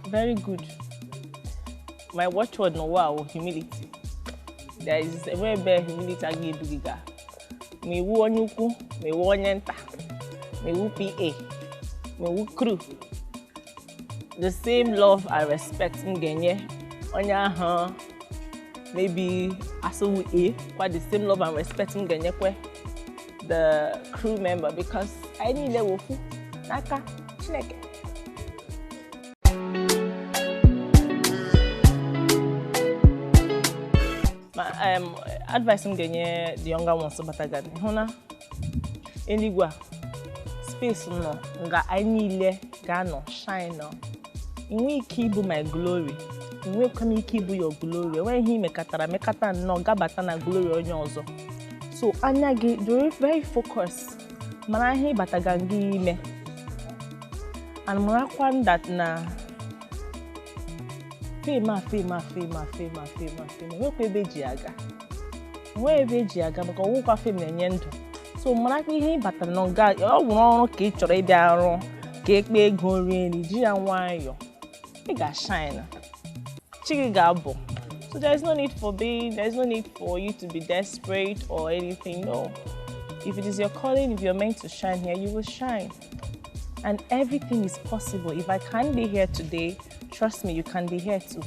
Very good. My watchword no wow, humility. There is a very bad humility again. Me wu onyuku, me wu onyenta, me wu PA, me wu crew. The same love and respect ngenye onya maybe asụsụ A, but the same love and respect ngenye kwe the crew member, because I need a wofu naka chineke. My advice ngenye the younger ones batagani hona enigwa space no nga I need ga no shine no. Inwe ike ibu my glory. Inwe kwam ike ibu your glory. When he mekata no gabata na glory onye ọzọ. So anya gị do very focus. Mana he batagangi ime. And mrakwan that na fema. We kwebe ji aga. We ebe ji aga maka owu kwa fame na-enye ndụ. So mara ihe batara no ga ọ nwụrụ ọrụ ka ị chọrọ ịbịa arụ ka ekpe ego rie ni ji ya nwayọ. It got shine. Chigigabo. So there's no need for you to be desperate or anything. No. If it is your calling, if you're meant to shine here, you will shine. And everything is possible. If I can't be here today, trust me, you can be here too.